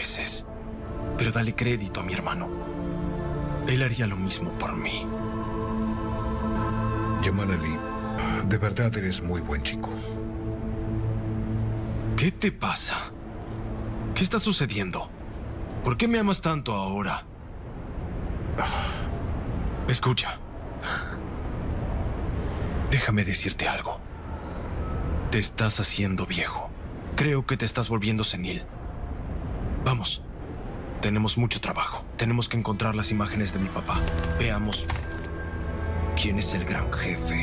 veces. Pero dale crédito a mi hermano. Él haría lo mismo por mí. Yaman Ali, de verdad eres muy buen chico. ¿Qué te pasa? ¿Qué está sucediendo? ¿Por qué me amas tanto ahora? Escucha. Déjame decirte algo. Te estás haciendo viejo. Creo que te estás volviendo senil. Vamos. Tenemos mucho trabajo. Tenemos que encontrar las imágenes de mi papá. Veamos quién es el gran jefe.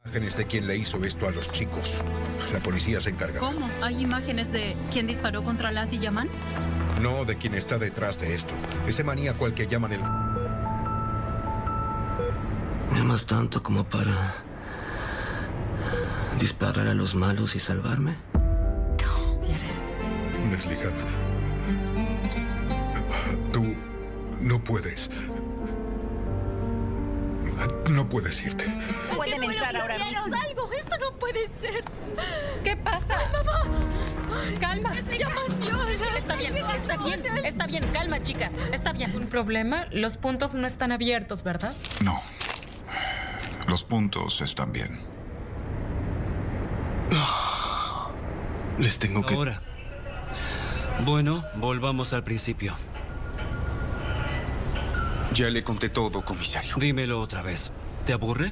Imágenes de quién le hizo esto a los chicos. La policía se encarga. ¿Cómo? ¿Hay imágenes de quién disparó contra Laz y Yaman? No de quién está detrás de esto. Ese maníaco al que llaman el... ¿Me amas tanto como para disparar a los malos y salvarme? Neslihan. Tú no puedes. No puedes irte. Pueden entrar ahora mismo. ¡Algo! ¡Esto no puede ser! ¿Qué pasa? ¡Mamá! Calma. ¡Yaman, Dios! Está bien, está bien, está bien. Calma, chicas. Está bien. ¿Un problema? Los puntos no están abiertos, ¿verdad? No. Los puntos están bien. Les tengo que... Ahora. Bueno, volvamos al principio. Ya le conté todo, comisario. Dímelo otra vez. ¿Te aburre?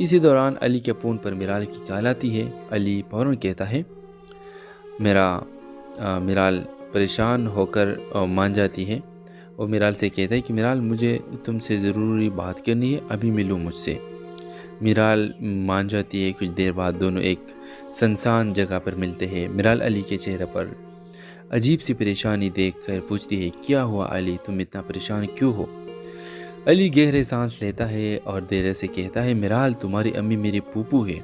اسی دوران علی کے phone پر میرال کی کال آتی ہے۔ علی فوراً کہتا ہے میرال پریشان ہو کر مان جاتی ہے اور میرال سے کہتا ہے کہ میرال مجھے تم سے ضروری بات کرنی ہے، ابھی ملو مجھ سے۔ میرال مان جاتی ہے۔ کچھ دیر بعد دونوں ایک سنسان جگہ پر ملتے ہیں۔ میرال علی کے چہرے پر عجیب سی پریشانی دیکھ کر پوچھتی ہے، کیا ہوا علی، تم اتنا پریشان کیوں ہو؟ علی گہرے سانس لیتا ہے اور دیر سے کہتا ہے، میرال تمہاری امی میری پھوپھو ہے۔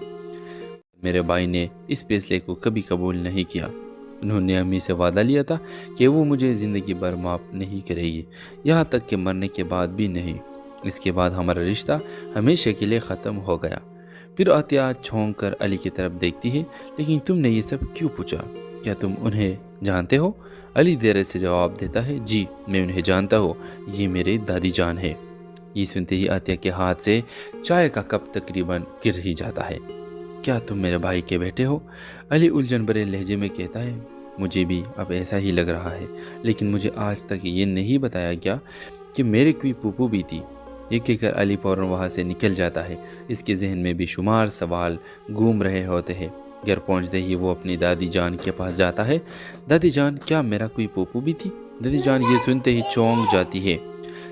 میرے بھائی نے اس فیصلے کو کبھی قبول نہیں کیا۔ انہوں نے امی سے وعدہ لیا تھا کہ وہ مجھے زندگی بھر معاف نہیں کرے گی، یہاں تک کہ مرنے کے بعد بھی نہیں۔ اس کے بعد ہمارا رشتہ ہمیشہ کے لیے ختم ہو گیا۔ پھر عطیہ چھونک کر علی کی طرف دیکھتی ہے، لیکن تم نے یہ سب کیوں پوچھا؟ کیا تم انہیں جانتے ہو؟ علی دیر سے جواب دیتا ہے، جی میں انہیں جانتا ہوں، یہ میری دادی جان ہے۔ یہ سنتے ہی عطیہ کے ہاتھ سے چائے کا کپ تقریباً گر ہی جاتا ہے۔ کیا تم میرے بھائی کے بیٹے ہو؟ علی الجھن بھرے لہجے میں کہتا ہے، مجھے بھی اب ایسا ہی لگ رہا ہے، لیکن مجھے آج تک یہ نہیں بتایا گیا کہ میرے کوئی پھوپھو بھی تھی۔ یہ کہہ کر علی فوراً وہاں سے نکل جاتا ہے۔ اس کے ذہن میں بھی شمار سوال گھوم رہے ہوتے ہیں۔ گھر پہنچتے ہی وہ اپنی دادی جان کے پاس جاتا ہے۔ دادی جان، کیا میرا کوئی پھوپھو بھی تھی؟ دادی جان یہ سنتے ہی چونک جاتی ہے۔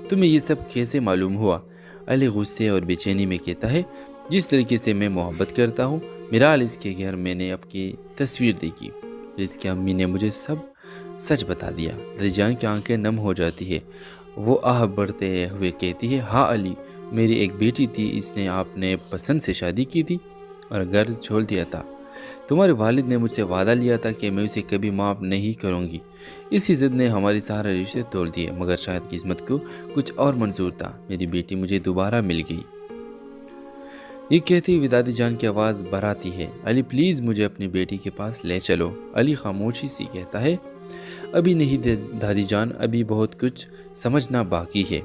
تمہیں یہ سب کیسے معلوم ہوا؟ علی غصے اور بے چینی میں کہتا ہے، جس طریقے سے میں محبت کرتا ہوں، میرال اس کے گھر میں نے آپ کی تصویر دیکھی، اس کی امی نے مجھے سب سچ بتا دیا۔ دادی جان کی آنکھیں نم ہو جاتی ہے۔ وہ آہ بڑھتے ہوئے کہتی ہے، ہاں علی، میری ایک بیٹی تھی، اس نے آپ نے پسند سے شادی کی تھی اور گھر چھوڑ دیا تھا۔ تمہارے والد نے مجھ سے وعدہ لیا تھا کہ میں اسے کبھی معاف نہیں کروں گی۔ اسی ضد نے ہماری سارے رشتے توڑ دیے، مگر شاید قسمت کو کچھ اور منظور تھا، میری بیٹی مجھے دوبارہ مل گئی۔ یہ کہتی ہوئی دادی جان کی آواز بھراتی ہے، علی پلیز مجھے اپنی بیٹی کے پاس لے چلو۔ علی خاموشی سے کہتا ہے، ابھی نہیں دادی جان، ابھی بہت کچھ سمجھنا باقی ہے۔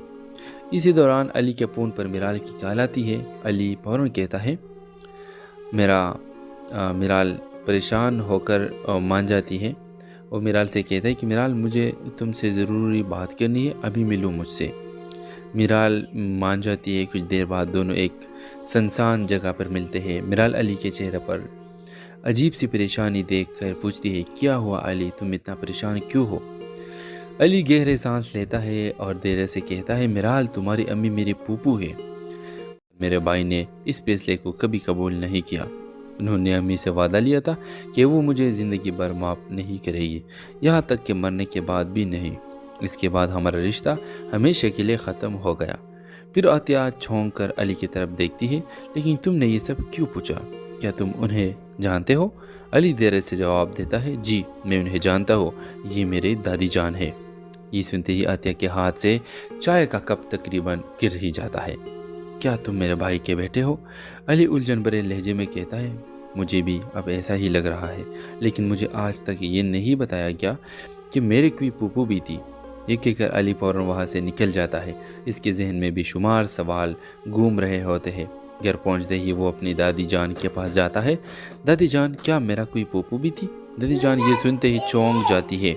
اسی دوران علی کے فون پر میرال کی کال آتی ہے۔ علی فوراً کہتا ہے میرال پریشان ہو کر مان جاتی ہے اور میرال سے کہتا ہے کہ میرال مجھے تم سے ضروری بات کرنی ہے، ابھی ملو مجھ سے۔ میرال مان جاتی ہے۔ کچھ دیر بعد دونوں ایک سنسان جگہ پر ملتے ہیں۔ میرال علی کے چہرے پر عجیب سی پریشانی دیکھ کر پوچھتی ہے، کیا ہوا علی، تم اتنا پریشان کیوں ہو؟ علی گہرے سانس لیتا ہے اور دیر سے کہتا ہے، میرال تمہاری امی میری پھوپھو ہے۔ میرے بھائی نے اس فیصلے کو کبھی قبول نہیں کیا۔ انہوں نے امی سے وعدہ لیا تھا کہ وہ مجھے زندگی بھر معاف نہیں کرے گی، یہاں تک کہ مرنے کے بعد بھی نہیں۔ اس کے بعد ہمارا رشتہ ہمیشہ کے لیے ختم ہو گیا۔ پھر عطیہ چھونک کر علی کی طرف دیکھتی ہے، لیکن تم نے یہ سب کیوں پوچھا؟ کیا تم انہیں جانتے ہو؟ علی دیر سے جواب دیتا ہے، جی میں انہیں جانتا ہوں، یہ میری دادی جان ہے۔ یہ سنتے ہی عطیہ کے ہاتھ سے چائے کا کپ تقریباً گر ہی جاتا ہے۔ کیا تم میرے بھائی کے بیٹے ہو؟ علی الجھن بھرے لہجے میں کہتا ہے، مجھے بھی اب ایسا ہی لگ رہا ہے، لیکن مجھے آج تک یہ نہیں بتایا گیا کہ میرے کوئی پھوپھو بھی تھی۔ یہ کہہ کر علی فوراً وہاں سے نکل جاتا ہے۔ اس کے ذہن میں بھی شمار سوال گھوم رہے ہوتے ہیں۔ گھر پہنچتے ہی وہ اپنی دادی جان کے پاس جاتا ہے۔ دادی جان، کیا میرا کوئی پھوپھو بھی تھی؟ دادی جان یہ سنتے ہی چونک جاتی ہے۔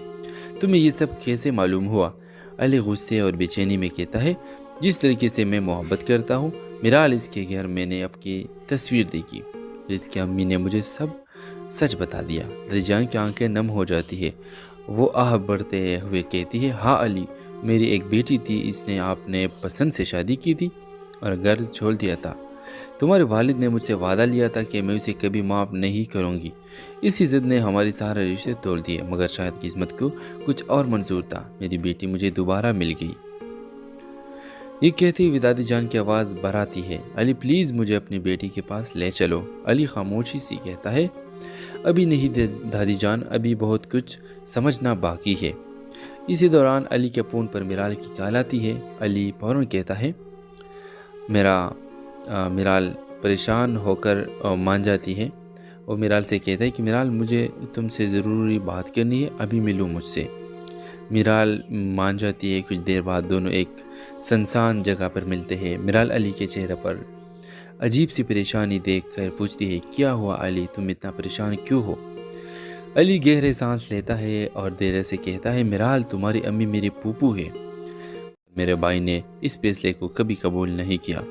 تمہیں یہ سب کیسے معلوم ہوا؟ علی غصے اور بے چینی میں کہتا ہے، جس طریقے سے میں محبت کرتا ہوں، میرال اس کے گھر میں نے آپ کی تصویر دیکھی، اس کی امی نے مجھے سب سچ بتا دیا۔ دادی جان کی آنکھیں نم ہو جاتی ہے۔ وہ آہ بڑھتے ہوئے کہتی ہے، ہاں علی، میری ایک بیٹی تھی، اس نے آپ نے پسند سے شادی کی تھی اور گھر چھوڑ دیا تھا۔ تمہارے والد نے مجھ سے وعدہ لیا تھا کہ میں اسے کبھی معاف نہیں کروں گی۔ اسی ضد نے ہماری سارے رشتے توڑ دیے، مگر شاید قسمت کو کچھ اور منظور تھا، میری بیٹی مجھے دوبارہ مل گئی۔ یہ کہتی ہوئی دادی جان کی آواز بھراتی ہے، علی پلیز مجھے اپنی بیٹی کے پاس لے چلو۔ علی خاموشی سے کہتا ہے، ابھی نہیں دادی جان، ابھی بہت کچھ سمجھنا باقی ہے۔ اسی دوران علی کے فون پر میرال کی کال آتی ہے۔ علی فوراً کہتا ہے میرال پریشان ہو کر مان جاتی ہے اور میرال سے کہتا ہے کہ میرال مجھے تم سے ضروری بات کرنی ہے، ابھی ملو مجھ سے۔ میرال مان جاتی ہے۔ کچھ دیر بعد دونوں ایک سنسان جگہ پر ملتے ہیں۔ میرال علی کے چہرے پر عجیب سی پریشانی دیکھ کر پوچھتی ہے، کیا ہوا علی، تم اتنا پریشان کیوں ہو؟ علی گہرے سانس لیتا ہے اور دیر سے کہتا ہے، میرال تمہاری امی میری پھوپھو ہے۔ میرے بھائی نے اس فیصلے کو کبھی قبول نہیں کیا۔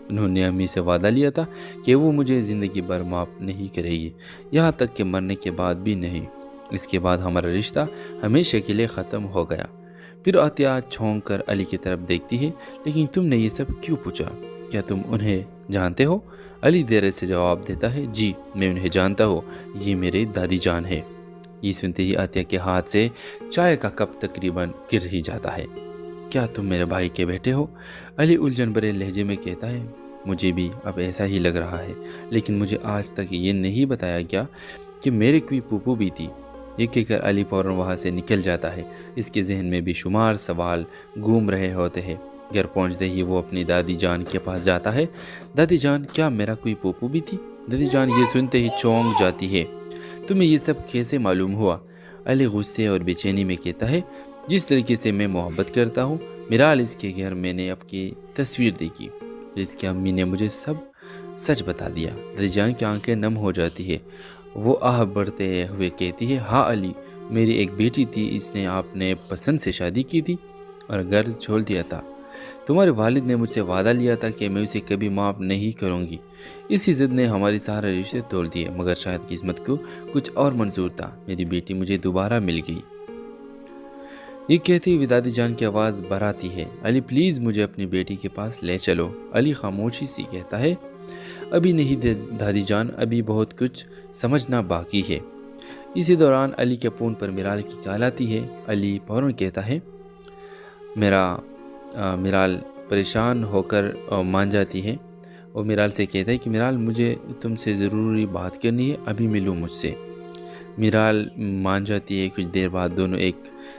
انہوں نے امی سے وعدہ لیا تھا کہ وہ مجھے زندگی بھر معاف نہیں کرے گی، یہاں تک کہ مرنے کے بعد بھی نہیں۔ اس کے بعد ہمارا رشتہ ہمیشہ کے لیے ختم ہو گیا۔ پھر عطیہ چھونک کر علی کی طرف دیکھتی ہے، لیکن تم نے یہ سب کیوں پوچھا؟ کیا تم انہیں جانتے ہو؟ علی دیر سے جواب دیتا ہے، جی میں انہیں جانتا ہوں، یہ میرے دادی جان ہے۔ یہ سنتے ہی عطیہ کے ہاتھ سے چائے کا کپ تقریباً گر ہی جاتا ہے۔ کیا تم میرے بھائی کے بیٹے ہو؟ علی الجھن بھرے لہجے میں کہتا ہے، مجھے بھی اب ایسا ہی لگ رہا ہے، لیکن مجھے آج تک یہ نہیں بتایا گیا کہ میرے کوئی پھوپھو بھی تھی۔ یہ کہہ کر علی فوراً وہاں سے نکل جاتا ہے۔ اس کے ذہن میں بھی شمار سوال گھوم رہے ہوتے ہیں۔ گھر پہنچتے ہی وہ اپنی دادی جان کے پاس جاتا ہے۔ دادی جان، کیا میرا کوئی پھوپھو بھی تھی؟ دادی جان یہ سنتے ہی چونک جاتی ہے۔ تمہیں یہ سب کیسے معلوم ہوا؟ علی غصے اور بے چینی میں کہتا ہے، جس طریقے سے میں محبت کرتا ہوں، میرال اس کے گھر میں نے آپ کی تصویر دیکھی، اس کی امی نے مجھے سب سچ بتا دیا۔ دادی جان کی آنکھیں نم ہو جاتی ہے۔ وہ آہ بڑھتے ہوئے کہتی ہے، ہاں علی، میری ایک بیٹی تھی، اس نے آپ نے پسند سے شادی کی تھی اور گھر چھوڑ دیا تھا۔ تمہارے والد نے مجھ سے وعدہ لیا تھا کہ میں اسے کبھی معاف نہیں کروں گی۔ اسی ضد نے ہماری سارے رشتے توڑ دیے، مگر شاید قسمت کو کچھ اور منظور تھا، میری بیٹی مجھے دوبارہ مل گئی۔ یہ کہتی ہوئی دادی جان کی آواز بھراتی ہے، علی پلیز مجھے اپنی بیٹی کے پاس لے چلو۔ علی خاموشی سے کہتا ہے، ابھی نہیں دادی جان، ابھی بہت کچھ سمجھنا باقی ہے۔ اسی دوران علی کے فون پر میرال کی کال آتی ہے۔ علی فوراً کہتا ہے، میرال پریشان ہو کر مان جاتی ہے اور میرال سے کہتا ہے کہ میرال مجھے تم سے ضروری بات کرنی ہے، ابھی ملو مجھ سے۔ میرال مان جاتی ہے۔ کچھ دیر بعد دونوں ایک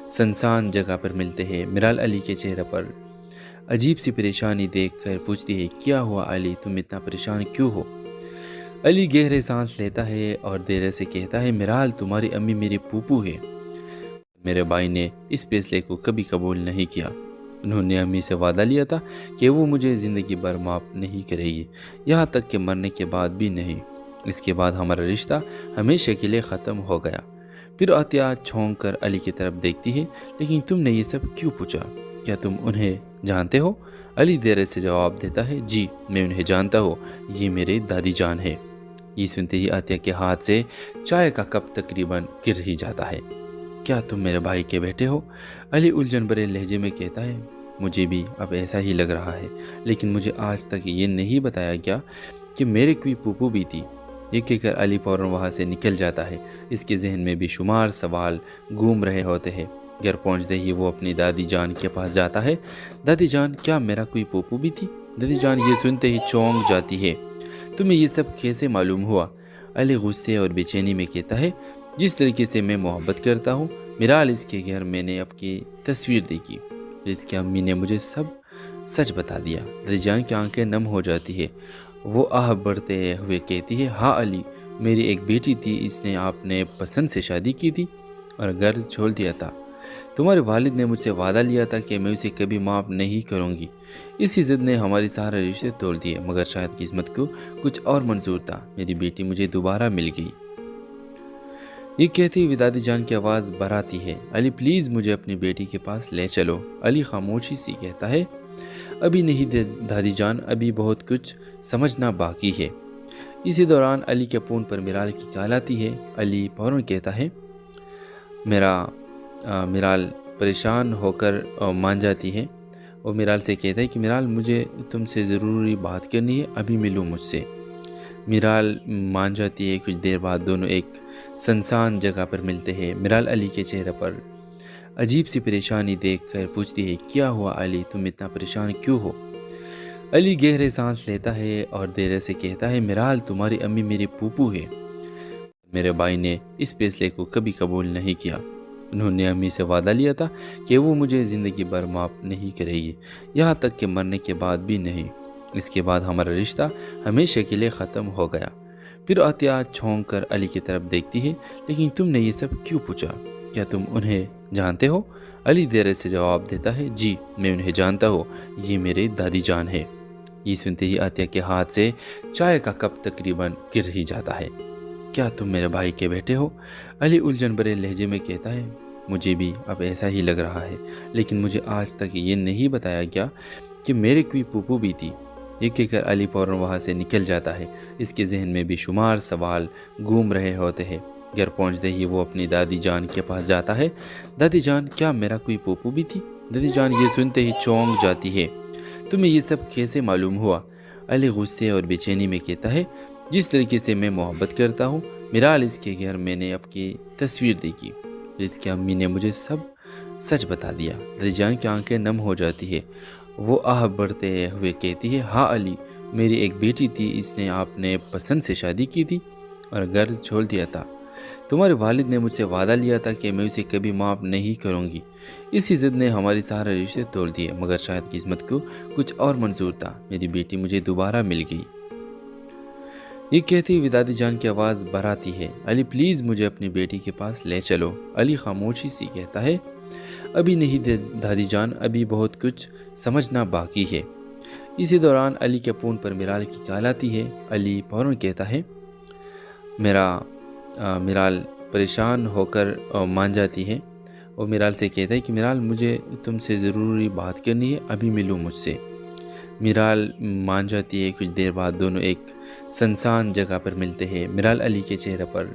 سنسان جگہ پر ملتے ہیں۔ میرال علی کے چہرے پر عجیب سی پریشانی دیکھ کر پوچھتی ہے، کیا ہوا علی، تم اتنا پریشان کیوں ہو؟ علی گہرے سانس لیتا ہے اور دیر سے کہتا ہے، میرال تمہاری امی میری پھوپھو ہے، میرے بھائی نے اس فیصلے کو کبھی قبول نہیں کیا۔ انہوں نے امی سے وعدہ لیا تھا کہ وہ مجھے زندگی بھر معاف نہیں کرے گی، یہاں تک کہ مرنے کے بعد بھی نہیں۔ اس کے بعد ہمارا رشتہ ہمیشہ کے لیے ختم ہو گیا۔ پھر عطیہ چھونک کر علی کی طرف دیکھتی ہے، لیکن تم نے یہ سب کیوں پوچھا؟ کیا تم انہیں جانتے ہو؟ علی دیر سے جواب دیتا ہے، جی میں انہیں جانتا ہوں، یہ میرے دادی جان ہے۔ یہ سنتے ہی عطیہ کے ہاتھ سے چائے کا کپ تقریباً گر ہی جاتا ہے۔ کیا تم میرے بھائی کے بیٹے ہو؟ علی الجھن بھرے لہجے میں کہتا ہے، مجھے بھی اب ایسا ہی لگ رہا ہے، لیکن مجھے آج تک یہ نہیں بتایا گیا کہ میرے کوئی پھوپھو بھی تھی۔ یہ کہہ کر علی فوراً وہاں سے نکل جاتا ہے۔ اس کے ذہن میں بھی شمار سوال گھوم رہے ہوتے ہیں۔ گھر پہنچتے ہی وہ اپنی دادی جان کے پاس جاتا ہے۔ دادی جان، کیا میرا کوئی پھوپھو بھی تھی؟ دادی جان یہ سنتے ہی چونک جاتی ہے۔ تمہیں یہ سب کیسے معلوم ہوا؟ علی غصے اور بے چینی میں کہتا ہے، جس طریقے سے میں محبت کرتا ہوں، میرال اس کے گھر میں نے آپ کی تصویر دیکھی، اس کی امی نے مجھے سب سچ بتا دیا۔ دادی جان کی آنکھیں نم ہو جاتی ہے۔ وہ آہ بڑھتے ہوئے کہتی ہے، ہاں علی، میری ایک بیٹی تھی، اس نے آپ نے پسند سے شادی کی تھی اور گھر چھوڑ دیا تھا۔ تمہارے والد نے مجھ سے وعدہ لیا تھا کہ میں اسے کبھی معاف نہیں کروں گی۔ اسی ضد نے ہماری سارے رشتے توڑ دیے، مگر شاید قسمت کو کچھ اور منظور تھا، میری بیٹی مجھے دوبارہ مل گئی۔ یہ کہتی ہوئی دادی جان کی آواز بھراتی ہے، علی پلیز مجھے اپنی بیٹی کے پاس لے چلو۔ علی خاموشی سے کہتا ہے، ابھی نہیں دادی جان، ابھی بہت کچھ سمجھنا باقی ہے۔ اسی دوران علی کے فون پر میرال کی کال آتی ہے۔ علی فوراً کہتا ہے، میرال پریشان ہو کر مان جاتی ہے اور میرال سے کہتا ہے کہ میرال مجھے تم سے ضروری بات کرنی ہے، ابھی ملو مجھ سے۔ میرال مان جاتی ہے۔ کچھ دیر بعد دونوں ایک سنسان جگہ پر ملتے ہیں۔ میرال علی کے چہرے پر عجیب سی پریشانی دیکھ کر پوچھتی ہے، کیا ہوا علی، تم اتنا پریشان کیوں ہو؟ علی گہرے سانس لیتا ہے اور دیر سے کہتا ہے، میرال تمہاری امی میری پھوپھو ہے، میرے بھائی نے اس فیصلے کو کبھی قبول نہیں کیا۔ انہوں نے امی سے وعدہ لیا تھا کہ وہ مجھے زندگی بھر معاف نہیں کرے گی، یہاں تک کہ مرنے کے بعد بھی نہیں۔ اس کے بعد ہمارا رشتہ ہمیشہ کے لیے ختم ہو گیا۔ پھر عطیہ چھونک کر علی کی طرف دیکھتی ہے، لیکن تم نے یہ سب کیوں پوچھا؟ کیا تم انہیں جانتے ہو؟ علی دیر سے جواب دیتا ہے، جی میں انہیں جانتا ہوں، یہ میرے دادی جان ہے۔ یہ سنتے ہی عطیہ کے ہاتھ سے چائے کا کپ تقریباً گر ہی جاتا ہے۔ کیا تم میرے بھائی کے بیٹے ہو؟ علی الجھن بھرے لہجے میں کہتا ہے، مجھے بھی اب ایسا ہی لگ رہا ہے، لیکن مجھے آج تک یہ نہیں بتایا گیا کہ میرے کوئی پھوپھو بھی تھی۔ یہ کہہ کر علی فوراً وہاں سے نکل جاتا ہے۔ اس کے ذہن میں بے شمار سوال گھوم رہے ہوتے ہیں۔ گھر پہنچتے ہی وہ اپنی دادی جان کے پاس جاتا ہے۔ دادی جان، کیا میرا کوئی پوپو بھی تھی؟ دادی جان یہ سنتے ہی چونک جاتی ہے۔ تمہیں یہ سب کیسے معلوم ہوا؟ علی غصے اور بے چینی میں کہتا ہے، جس طریقے سے میں محبت کرتا ہوں، میرال اس کے گھر میں نے آپ کی تصویر دیکھی، اس کی امی نے مجھے سب سچ بتا دیا۔ دادی جان کی آنکھیں نم ہو جاتی ہے۔ وہ آہ بڑھتے ہوئے کہتی ہے، ہاں علی، میری ایک بیٹی تھی، اس نے آپ نے پسند سے شادی کی تھی اور گھر چھوڑ دیا تھا۔ تمہارے والد نے مجھ سے وعدہ لیا تھا کہ میں اسے کبھی معاف نہیں کروں گی۔ اسی ضد نے ہماری سارے رشتے توڑ دیے، مگر شاید قسمت کو کچھ اور منظور تھا، میری بیٹی مجھے دوبارہ مل گئی۔ یہ کہتی ہوئی دادی جان کی آواز بھراتی ہے، علی پلیز مجھے اپنی بیٹی کے پاس لے چلو۔ علی خاموشی سے کہتا ہے، ابھی نہیں دادی جان، ابھی بہت کچھ سمجھنا باقی ہے۔ اسی دوران علی کے فون پر میرال کی کال آتی ہے۔ علی فوراً کہتا ہے، میرال پریشان ہو کر مان جاتی ہے اور میرال سے کہتا ہے کہ میرال مجھے تم سے ضروری بات کرنی ہے، ابھی ملو مجھ سے۔ میرال مان جاتی ہے۔ کچھ دیر بعد دونوں ایک سنسان جگہ پر ملتے ہیں۔ میرال علی کے چہرے پر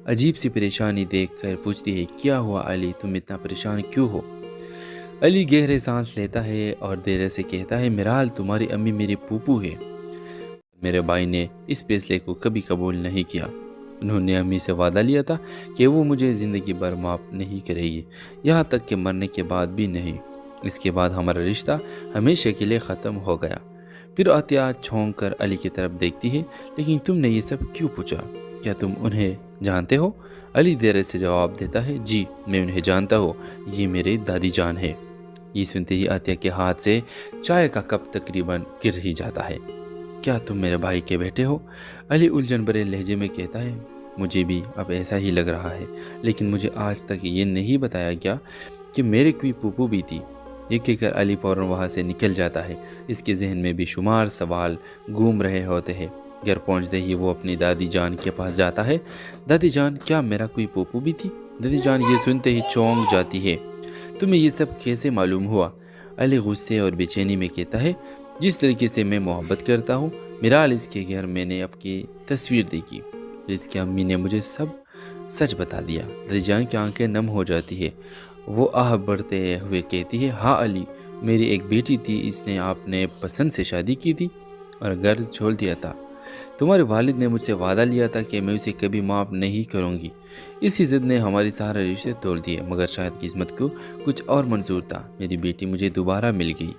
عجیب سی پریشانی دیکھ کر پوچھتی ہے، کیا ہوا علی، تم اتنا پریشان کیوں ہو؟ علی گہرے سانس لیتا ہے اور دیر سے کہتا ہے، میرال تمہاری امی میری پھوپھو ہے۔ میرے بھائی نے اس فیصلے کو کبھی قبول نہیں کیا۔ انہوں نے امی سے وعدہ لیا تھا کہ وہ مجھے زندگی بھر معاف نہیں کرے گی، یہاں تک کہ مرنے کے بعد بھی نہیں۔ اس کے بعد ہمارا رشتہ ہمیشہ کے لیے ختم ہو گیا۔ پھر عطیہ چھونک کر علی کی طرف دیکھتی ہے، لیکن تم نے یہ سب کیوں پوچھا؟ کیا تم انہیں جانتے ہو؟ علی دیر سے جواب دیتا ہے، جی میں انہیں جانتا ہوں، یہ میری دادی جان ہے۔ یہ سنتے ہی عطیہ کے ہاتھ سے چائے کا کپ تقریباً گر ہی جاتا ہے۔ کیا تم میرے بھائی کے بیٹے ہو؟ علی الجھن بھرے لہجے میں کہتا ہے، مجھے بھی اب ایسا ہی لگ رہا ہے، لیکن مجھے آج تک یہ نہیں بتایا گیا کہ میرے کوئی پھوپھو بھی تھی۔ یہ کہہ کر علی فوراً وہاں سے نکل جاتا ہے۔ اس کے ذہن میں بے شمار سوال گھوم رہے ہوتے ہیں۔ گھر پہنچتے ہی وہ اپنی دادی جان کے پاس جاتا ہے۔ دادی جان، کیا میرا کوئی پھوپھو بھی تھی؟ دادی جان یہ سنتے ہی چونک جاتی ہے۔ تمہیں یہ سب کیسے معلوم ہوا؟ علی غصے اور بے چینی میں کہتا ہے، جس طریقے سے میں محبت کرتا ہوں، میرال اس کے گھر میں نے آپ کی تصویر دیکھی، اس کی امی نے مجھے سب سچ بتا دیا۔ دادی جان کی آنکھیں نم ہو جاتی ہے۔ وہ آہ بڑھتے ہوئے کہتی ہے، ہاں علی، میری ایک بیٹی تھی، اس نے آپ نے پسند سے شادی کی تھی اور گھر چھوڑ دیا تھا۔ تمہارے والد نے مجھ سے وعدہ لیا تھا کہ میں اسے کبھی معاف نہیں کروں گی۔ اسی ضد نے ہماری سارے رشتے توڑ دیے، مگر شاید قسمت کو کچھ اور منظور تھا، میری بیٹی مجھے دوبارہ مل گئی۔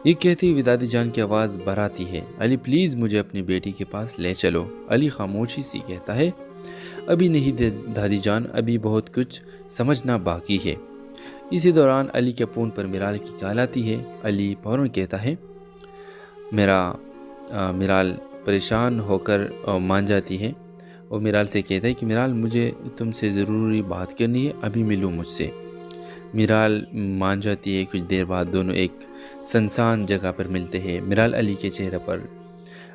یہ کہتی ہوئی دادی جان کی آواز بھراتی ہے، علی پلیز مجھے اپنی بیٹی کے پاس لے چلو۔ علی خاموشی سے کہتا ہے، ابھی نہیں دادی جان، ابھی بہت کچھ سمجھنا باقی ہے۔ اسی دوران علی کے فون پر میرال کی کال آتی ہے۔ علی فوراً کہتا ہے، میرال پریشان ہو کر مان جاتی ہے اور میرال سے کہتا ہے کہ میرال مجھے تم سے ضروری بات کرنی ہے، ابھی ملو مجھ سے۔ میرال مان جاتی ہے۔ کچھ دیر بعد دونوں ایک سنسان جگہ پر ملتے ہیں۔ میرال علی کے چہرے پر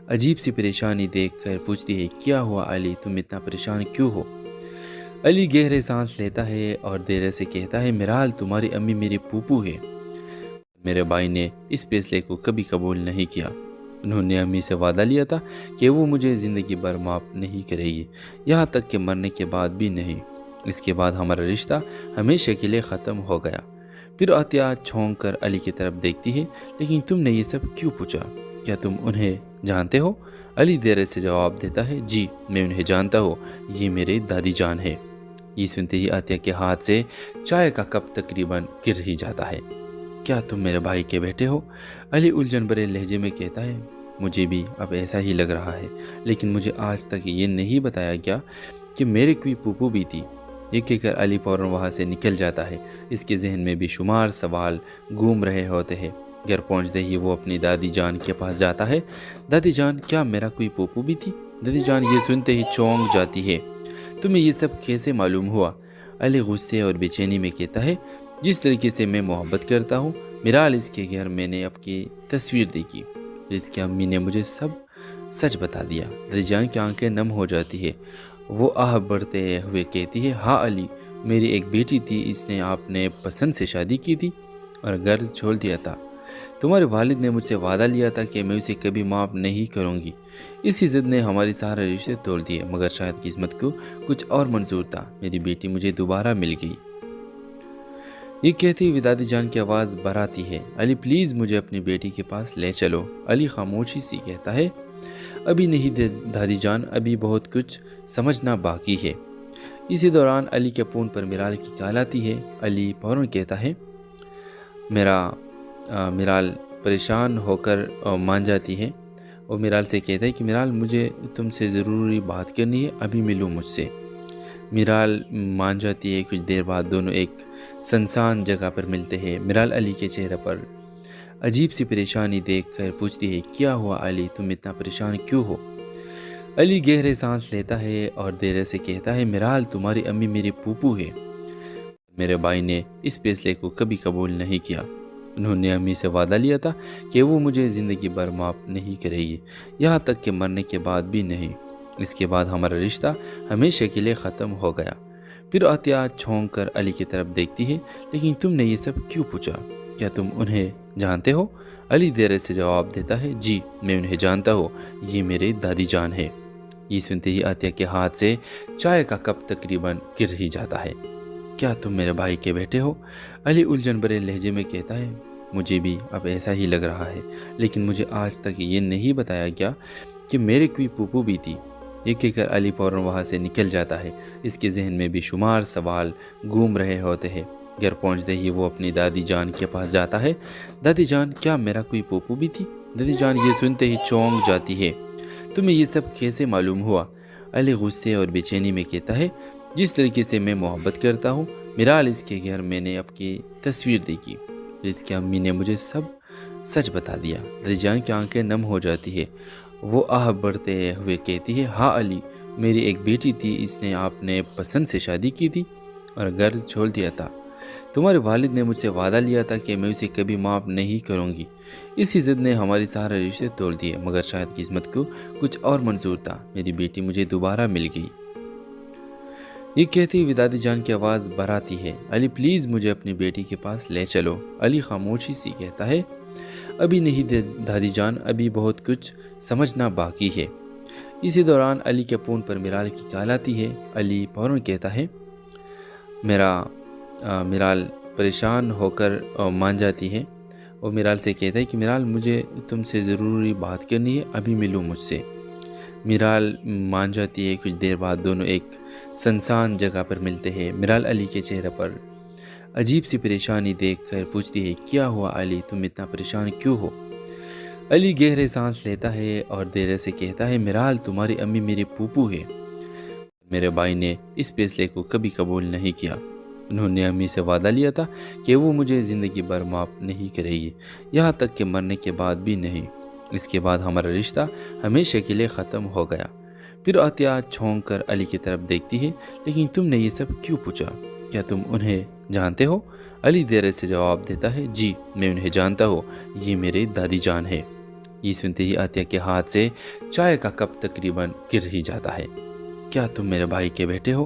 عجیب سی پریشانی دیکھ کر پوچھتی ہے، کیا ہوا علی، تم اتنا پریشان کیوں ہو؟ علی گہرے سانس لیتا ہے اور دیر سے کہتا ہے، میرال تمہاری امی میری پھوپھو ہے۔ میرے بھائی نے اس فیصلے کو کبھی قبول نہیں کیا۔ انہوں نے امی سے وعدہ لیا تھا کہ وہ مجھے زندگی بھر معاف نہیں کرے گی، یہاں تک کہ مرنے کے بعد بھی نہیں۔ اس کے بعد ہمارا رشتہ ہمیشہ کے لیے ختم ہو گیا۔ پھر عطیہ چھونک کر علی کی طرف دیکھتی ہے، لیکن تم نے یہ سب کیوں پوچھا؟ کیا تم انہیں جانتے ہو؟ علی دیر سے جواب دیتا ہے، جی میں انہیں جانتا ہوں، یہ میری دادی جان ہے۔ یہ سنتے ہی عطیہ کے ہاتھ سے چائے کا کپ تقریباً گر ہی جاتا ہے۔ کیا تم میرے بھائی کے بیٹے ہو؟ علی الجھن بھرے لہجے میں کہتا ہے، مجھے بھی اب ایسا ہی لگ رہا ہے، لیکن مجھے آج تک یہ نہیں بتایا گیا کہ میرے کوئی پھوپھو بھی تھی۔ یہ کہہ کر علی فوراً وہاں سے نکل جاتا ہے۔ اس کے ذہن میں بے شمار سوال گھوم رہے ہوتے ہیں۔ گھر پہنچتے ہی وہ اپنی دادی جان کے پاس جاتا ہے۔ دادی جان، کیا میرا کوئی پھوپھو بھی تھی؟ دادی جان یہ سنتے ہی چونک جاتی ہے۔ تمہیں یہ سب کیسے معلوم ہوا؟ علی غصے اور بے چینی میں کہتا ہے، جس طریقے سے میں محبت کرتا ہوں، میرال اس کے گھر میں نے آپ کی تصویر دیکھی، اس کی امی نے مجھے سب سچ بتا دیا۔ دادی جان کی آنکھیں نم ہو جاتی ہے۔ وہ آہ بڑھتے ہوئے کہتی ہے، ہاں علی، میری ایک بیٹی تھی، اس نے آپ نے پسند سے شادی کی تھی اور گھر چھوڑ دیا تھا۔ تمہارے والد نے مجھ سے وعدہ لیا تھا کہ میں اسے کبھی معاف نہیں کروں گی۔ اسی ضد نے ہمارے سارے رشتے توڑ دیے، مگر شاید قسمت کو کچھ اور منظور تھا، میری بیٹی مجھے دوبارہ مل گئی۔ یہ کہتی ہوئی دادی جان کی آواز بھراتی ہے، علی پلیز مجھے اپنی بیٹی کے پاس لے چلو۔ علی خاموشی سے کہتا ہے، ابھی نہیں دادی جان، ابھی بہت کچھ سمجھنا باقی ہے۔ اسی دوران علی کے فون پر میرال کی کال آتی ہے۔ علی فوراً کہتا ہے، میرال پریشان ہو کر مان جاتی ہے اور میرال سے کہتا ہے کہ میرال مجھے تم سے ضروری بات کرنی ہے، ابھی ملو مجھ سے۔ میرال مان جاتی ہے۔ کچھ دیر بعد دونوں ایک سنسان جگہ پر ملتے ہیں۔ میرال علی کے چہرے پر عجیب سی پریشانی دیکھ کر پوچھتی ہے، کیا ہوا علی، تم اتنا پریشان کیوں ہو؟ علی گہرے سانس لیتا ہے اور دیر سے کہتا ہے، میرال تمہاری امی میری پھوپھو ہے۔ میرے بھائی نے اس فیصلے کو کبھی قبول نہیں کیا۔ انہوں نے امی سے وعدہ لیا تھا کہ وہ مجھے زندگی بھر معاف نہیں کرے گی، یہاں تک کہ مرنے کے بعد بھی نہیں۔ اس کے بعد ہمارا رشتہ ہمیشہ کے لیے ختم ہو گیا۔ پھر عطیہ چھونک کر علی کی طرف دیکھتی ہے، لیکن تم نے یہ سب کیوں پوچھا؟ کیا تم انہیں جانتے ہو؟ علی دیر سے جواب دیتا ہے، جی میں انہیں جانتا ہوں، یہ میرے دادی جان ہے۔ یہ سنتے ہی عطیہ کے ہاتھ سے چائے کا کپ تقریباً گر ہی جاتا ہے۔ کیا تم میرے بھائی کے بیٹے ہو؟ علی الجھن بھرے لہجے میں کہتا ہے، مجھے بھی اب ایسا ہی لگ رہا ہے، لیکن مجھے آج تک یہ نہیں بتایا گیا کہ میرے کوئی پھوپھو بھی تھی۔ یہ کہہ کر علی فوراً وہاں سے نکل جاتا ہے۔ اس کے ذہن میں بے شمار سوال گھوم رہے ہوتے ہیں۔ گھر پہنچتے ہی وہ اپنی دادی جان کے پاس جاتا ہے۔ دادی جان، کیا میرا کوئی پھوپھو بھی تھی؟ دادی جان یہ سنتے ہی چونک جاتی ہے۔ تمہیں یہ سب کیسے معلوم ہوا؟ علی غصے اور بے چینی میں کہتا ہے، جس طریقے سے میں محبت کرتا ہوں، میرال اس کے گھر میں نے آپ کی تصویر دیکھی، اس کی امی نے مجھے سب سچ بتا دیا۔ دادی جان کی آنکھیں نم ہو جاتی ہے۔ وہ آہ بڑھتے ہوئے کہتی ہے، ہاں علی، میری ایک بیٹی تھی، اس نے آپ نے پسند سے شادی کی تھی اور گھر چھوڑ دیا تھا۔ تمہارے والد نے مجھ سے وعدہ لیا تھا کہ میں اسے کبھی معاف نہیں کروں گی۔ اسی ضد نے ہمارے سارے رشتے توڑ دیے، مگر شاید قسمت کو کچھ اور منظور تھا، میری بیٹی مجھے دوبارہ مل گئی۔ یہ کہتی ہوئی دادی جان کی آواز بھراتی ہے، علی پلیز مجھے اپنی بیٹی کے پاس لے چلو۔ علی خاموشی سے کہتا ہے، ابھی نہیں دادی جان، ابھی بہت کچھ سمجھنا باقی ہے۔ اسی دوران علی کے فون پر میرال کی کال آتی ہے۔ علی فوراً کہتا ہے، میرال پریشان ہو کر مان جاتی ہے اور میرال سے کہتا ہے کہ میرال مجھے تم سے ضروری بات کرنی ہے، ابھی ملو مجھ سے۔ میرال مان جاتی ہے۔ کچھ دیر بعد دونوں ایک سنسان جگہ پر ملتے ہیں۔ میرال علی کے چہرے پر عجیب سی پریشانی دیکھ کر پوچھتی ہے، کیا ہوا علی، تم اتنا پریشان کیوں ہو؟ علی گہرے سانس لیتا ہے اور دیر سے کہتا ہے، میرال تمہاری امی میری پھوپھو ہے۔ میرے بھائی نے اس فیصلے کو کبھی قبول نہیں کیا۔ انہوں نے امی سے وعدہ لیا تھا کہ وہ مجھے زندگی بھر معاف نہیں کرے گی، یہاں تک کہ مرنے کے بعد بھی نہیں۔ اس کے بعد ہمارا رشتہ ہمیشہ کے لیے ختم ہو گیا۔ پھر عطیہ چھونک کر علی کی طرف دیکھتی ہے، لیکن تم نے یہ سب کیوں پوچھا؟ کیا تم انہیں جانتے ہو؟ علی دیر سے جواب دیتا ہے، جی میں انہیں جانتا ہوں، یہ میرے دادی جان ہے۔ یہ سنتے ہی عطیہ کے ہاتھ سے چائے کا کپ تقریباً گر ہی جاتا ہے۔ کیا تم میرے بھائی کے بیٹے ہو؟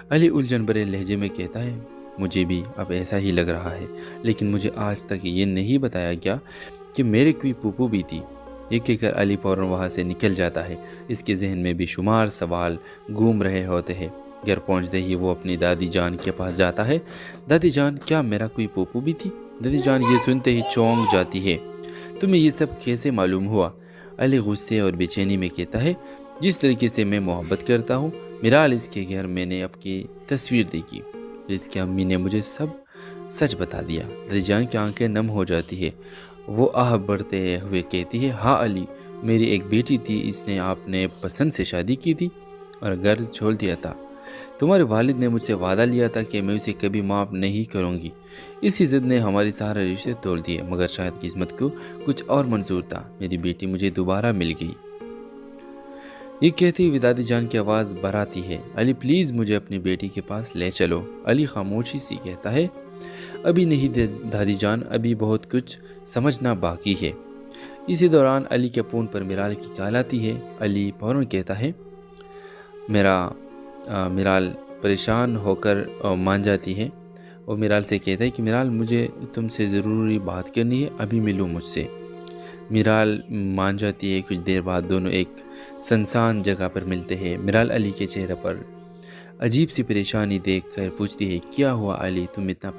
علی الجھن بھرے لہجے میں کہتا ہے، مجھے بھی اب ایسا ہی لگ رہا ہے، لیکن مجھے آج تک یہ نہیں بتایا گیا کہ میرے کوئی پھوپھو بھی تھی۔ یہ کہہ کر علی فوراً وہاں سے نکل جاتا ہے۔ اس کے ذہن میں بے شمار سوال گھوم رہے ہوتے ہیں۔ گھر پہنچتے ہی وہ اپنی دادی جان کے پاس جاتا ہے۔ دادی جان، کیا میرا کوئی پھوپھو بھی تھی؟ دادی جان یہ سنتے ہی چونک جاتی ہے۔ تمہیں یہ سب کیسے معلوم ہوا؟ علی غصے اور بے چینی میں کہتا ہے، جس طریقے سے میں محبت کرتا ہوں، میرال اس کے گھر میں نے آپ کی تصویر دیکھی، اس کی امی نے مجھے سب سچ بتا دیا۔ دادی جان کی آنکھیں نم ہو جاتی ہے۔ وہ آہ بڑھتے ہوئے کہتی ہے، ہاں علی، میری ایک بیٹی تھی، اس نے آپ نے پسند سے شادی کی تھی اور گھر چھوڑ دیا تھا۔ تمہارے والد نے مجھ سے وعدہ لیا تھا کہ میں اسے کبھی معاف نہیں کروں گی۔ اسی ضد نے ہمارے سارے رشتے توڑ دیے، مگر شاید قسمت کو کچھ اور منظور تھا، میری بیٹی مجھے دوبارہ مل گئی۔ یہ کہتی ہوئی دادی جان کی آواز بھراتی ہے، علی پلیز مجھے اپنی بیٹی کے پاس لے چلو۔ علی خاموشی سے کہتا ہے، ابھی نہیں دادی جان، ابھی بہت کچھ سمجھنا باقی ہے۔ اسی دوران علی کے فون پر میرال کی کال آتی ہے۔ علی فوراً کہتا ہے، میرال پریشان ہو کر مان جاتی ہے وہ میرال سے کہتا ہے کہ میرال مجھے تم سے ضروری بات کرنی ہے، ابھی ملو مجھ سے۔ میرال مان جاتی ہے۔ کچھ دیر بعد دونوں ایک سنسان جگہ پر ملتے ہیں۔ میرال علی کے چہرے پر عجیب سی پریشانی دیکھ کر پوچھتی ہے کیا ہوا علی، تم اتنا